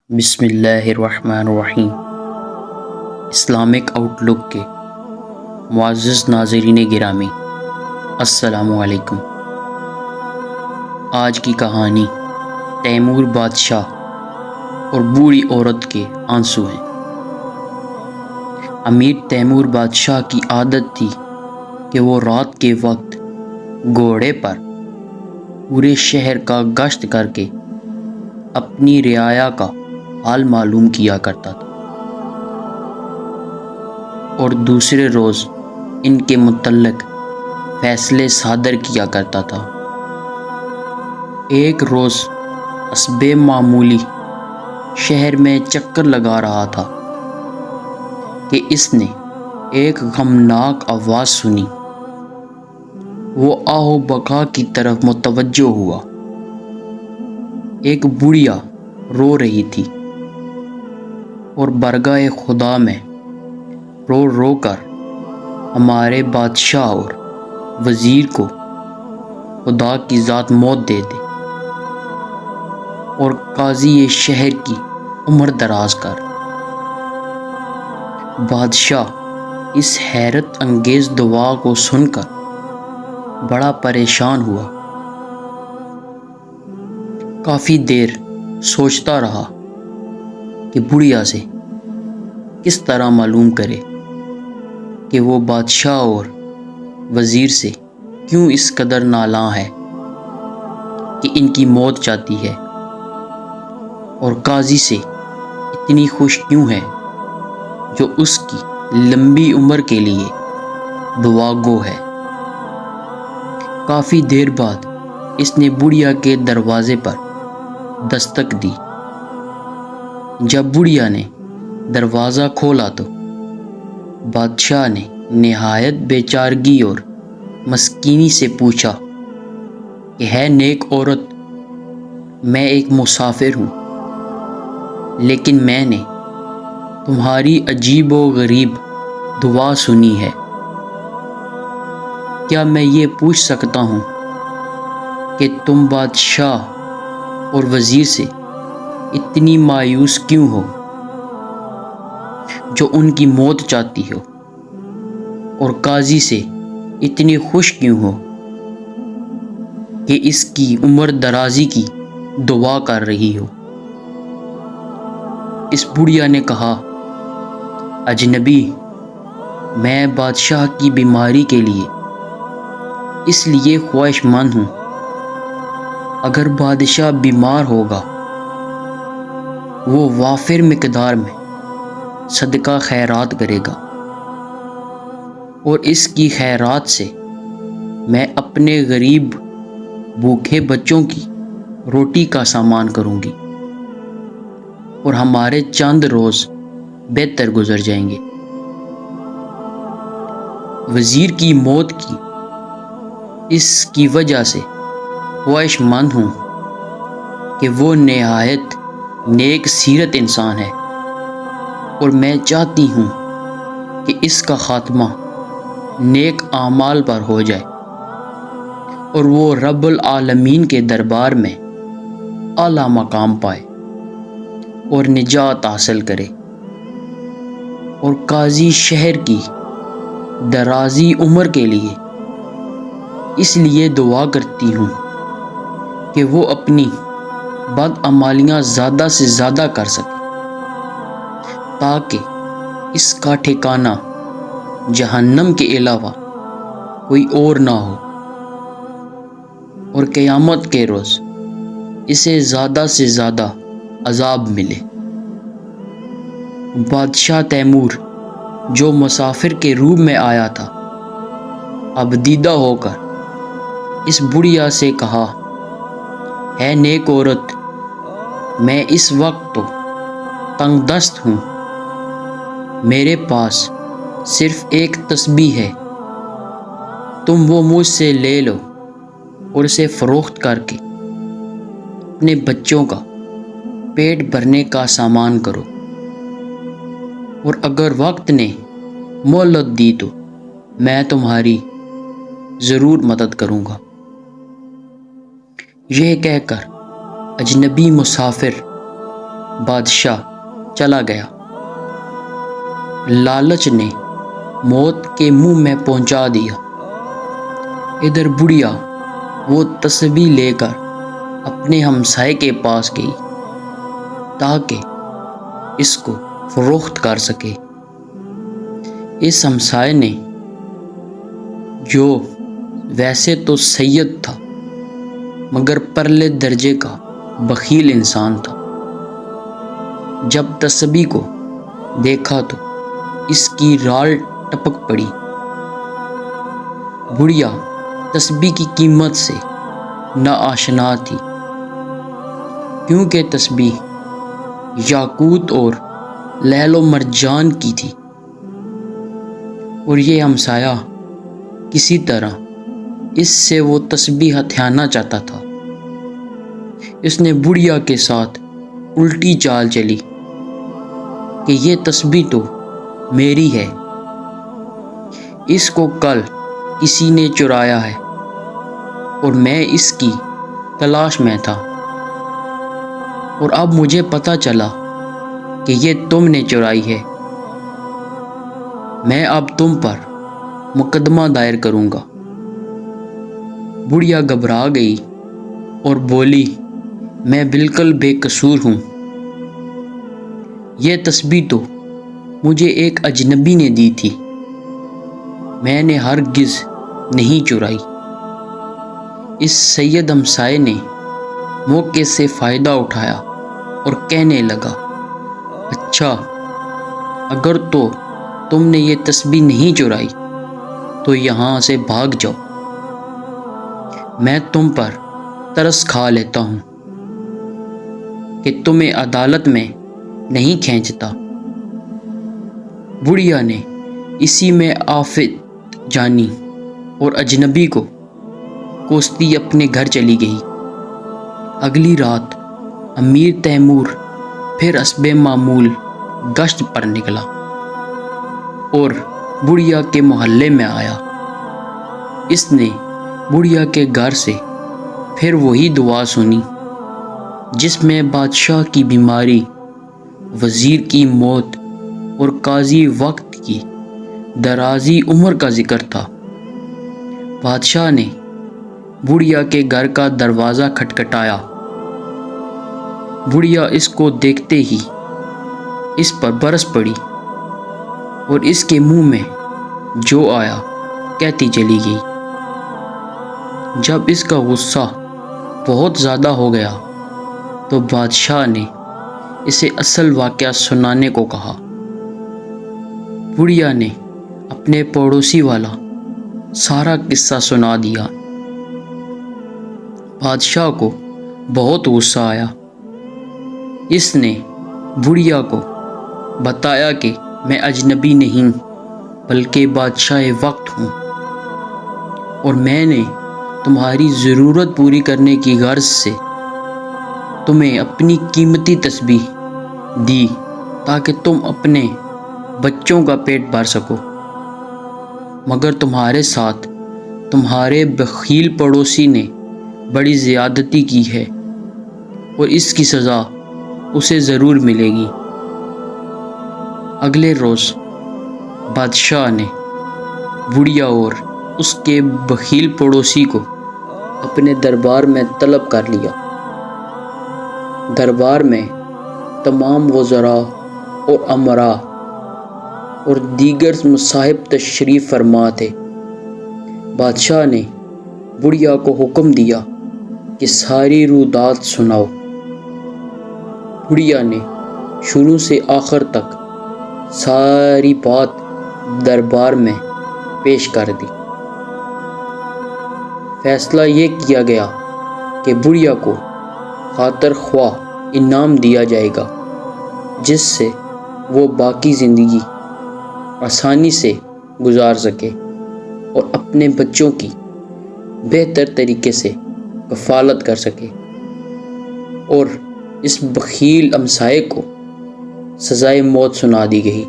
بسم اللہ الرحمن الرحیم۔ اسلامک آؤٹ لک کے معزز ناظرین گرامی، السلام علیکم۔ آج کی کہانی تیمور بادشاہ اور بوڑھی عورت کے آنسو ہیں۔ امیر تیمور بادشاہ کی عادت تھی کہ وہ رات کے وقت گھوڑے پر پورے شہر کا گشت کر کے اپنی رعایا کا حال معلوم کیا کرتا تھا اور دوسرے روز ان کے متعلق فیصلے صادر کیا کرتا تھا۔ ایک روز حسب معمولی شہر میں چکر لگا رہا تھا کہ اس نے ایک غمناک آواز سنی۔ وہ آہ و بکا کی طرف متوجہ ہوا۔ ایک بڑھیا رو رہی تھی اور برگاہ خدا میں رو رو کر ہمارے بادشاہ اور وزیر کو خدا کی ذات موت دے دے اور قاضی شہر کی عمر دراز کر۔ بادشاہ اس حیرت انگیز دعا کو سن کر بڑا پریشان ہوا۔ کافی دیر سوچتا رہا کہ بڑھیا سے کس طرح معلوم کرے کہ وہ بادشاہ اور وزیر سے کیوں اس قدر نالاں ہے کہ ان کی موت چاہتی ہے، اور قاضی سے اتنی خوش کیوں ہے جو اس کی لمبی عمر کے لیے دعا گو ہے۔ کافی دیر بعد اس نے بڑھیا کے دروازے پر دستک دی۔ جب بڑھیا نے دروازہ کھولا تو بادشاہ نے نہایت بے چارگی اور مسکینی سے پوچھا کہ ہے نیک عورت، میں ایک مسافر ہوں، لیکن میں نے تمہاری عجیب و غریب دعا سنی ہے۔ کیا میں یہ پوچھ سکتا ہوں کہ تم بادشاہ اور وزیر سے اتنی مایوس کیوں ہو، جو ان کی موت چاہتی ہو، اور قاضی سے اتنی خوش کیوں ہو کہ اس کی عمر درازی کی دعا کر رہی ہو؟ اس بڑھیا نے کہا، اجنبی، میں بادشاہ کی بیماری کے لیے اس لیے خواہش مند ہوں۔ اگر بادشاہ بیمار ہوگا، وہ وافر مقدار میں صدقہ خیرات کرے گا، اور اس کی خیرات سے میں اپنے غریب بھوکے بچوں کی روٹی کا سامان کروں گی، اور ہمارے چند روز بہتر گزر جائیں گے۔ وزیر کی موت کی اس کی وجہ سے خواہش مند ہوں کہ وہ نہایت نیک سیرت انسان ہے، اور میں چاہتی ہوں کہ اس کا خاتمہ نیک اعمال پر ہو جائے اور وہ رب العالمین کے دربار میں اعلیٰ مقام پائے اور نجات حاصل کرے، اور قاضی شہر کی درازی عمر کے لیے اس لیے دعا کرتی ہوں کہ وہ اپنی بدعمالیاں زیادہ سے زیادہ کر سکے، تاکہ اس کا ٹھکانہ جہنم کے علاوہ کوئی اور نہ ہو، اور قیامت کے روز اسے زیادہ سے زیادہ عذاب ملے۔ بادشاہ تیمور، جو مسافر کے روپ میں آیا تھا، اب دیدہ ہو کر اس بڑھیا سے کہا، ہے نیک عورت، میں اس وقت تو تنگ دست ہوں، میرے پاس صرف ایک تسبیح ہے، تم وہ مجھ سے لے لو اور اسے فروخت کر کے اپنے بچوں کا پیٹ بھرنے کا سامان کرو، اور اگر وقت نے مہلت دی تو میں تمہاری ضرور مدد کروں گا۔ یہ کہہ کر اجنبی مسافر بادشاہ چلا گیا۔ لالچ نے موت کے منہ میں پہنچا دیا۔ ادھر بڑھیا وہ تسبیح لے کر اپنے ہمسائے کے پاس گئی تاکہ اس کو فروخت کر سکے۔ اس ہمسائے نے، جو ویسے تو سید تھا مگر پرلے درجے کا بخیل انسان تھا، جب تسبیح کو دیکھا تو اس کی رال ٹپک پڑی۔ بڑھیا تسبیح کی قیمت سے ناآشنا تھی، کیونکہ تسبیح یاقوت اور لعل و مرجان کی تھی، اور یہ ہمسایہ کسی طرح اس سے وہ تسبیح ہتھیانا چاہتا تھا۔ اس نے بڑھیا کے ساتھ الٹی چال چلی کہ یہ تسبیح تو میری ہے، اس کو کل کسی نے چرایا ہے اور میں اس کی تلاش میں تھا، اور اب مجھے پتہ چلا کہ یہ تم نے چرائی ہے۔ میں اب تم پر مقدمہ دائر کروں گا۔ بڑھیا گھبرا گئی اور بولی، میں بالکل بے قصور ہوں، یہ تسبیح تو مجھے ایک اجنبی نے دی تھی، میں نے ہرگز نہیں چرائی۔ اس سید ہمسائے نے موقع سے فائدہ اٹھایا اور کہنے لگا، اچھا، اگر تو تم نے یہ تسبیح نہیں چرائی تو یہاں سے بھاگ جاؤ، میں تم پر ترس کھا لیتا ہوں کہ تمہیں عدالت میں نہیں کھینچتا۔ بڑھیا نے اسی میں آفت جانی اور اجنبی کو کوستی اپنے گھر چلی گئی۔ اگلی رات امیر تیمور پھر حسب معمول گشت پر نکلا اور بڑھیا کے محلے میں آیا۔ اس نے بڑھیا کے گھر سے پھر وہی دعا سنی جس میں بادشاہ کی بیماری، وزیر کی موت اور قاضی وقت کی درازی عمر کا ذکر تھا۔ بادشاہ نے بڑھیا کے گھر کا دروازہ کھٹکھٹایا۔ بڑھیا اس کو دیکھتے ہی اس پر برس پڑی اور اس کے منہ میں جو آیا کہتی چلی گئی۔ جب اس کا غصہ بہت زیادہ ہو گیا تو بادشاہ نے اسے اصل واقعہ سنانے کو کہا۔ بڑھیا نے اپنے پڑوسی والا سارا قصہ سنا دیا۔ بادشاہ کو بہت غصہ آیا۔ اس نے بڑھیا کو بتایا کہ میں اجنبی نہیں بلکہ بادشاہ وقت ہوں، اور میں نے تمہاری ضرورت پوری کرنے کی غرض سے تمہیں اپنی قیمتی تسبیح دی تاکہ تم اپنے بچوں کا پیٹ بھر سکو، مگر تمہارے ساتھ تمہارے بخیل پڑوسی نے بڑی زیادتی کی ہے اور اس کی سزا اسے ضرور ملے گی۔ اگلے روز بادشاہ نے بڑھیا اور اس کے بخیل پڑوسی کو اپنے دربار میں طلب کر لیا۔ دربار میں تمام وزراء اور امراء اور دیگر مصاحب تشریف فرما تھے۔ بادشاہ نے بڑھیا کو حکم دیا کہ ساری رودات سناؤ۔ بڑھیا نے شروع سے آخر تک ساری بات دربار میں پیش کر دی۔ فیصلہ یہ کیا گیا کہ بڑھیا کو خاطر خواہ انعام دیا جائے گا، جس سے وہ باقی زندگی آسانی سے گزار سکے اور اپنے بچوں کی بہتر طریقے سے کفالت کر سکے، اور اس بخیل ہمسائے کو سزائے موت سنا دی گئی۔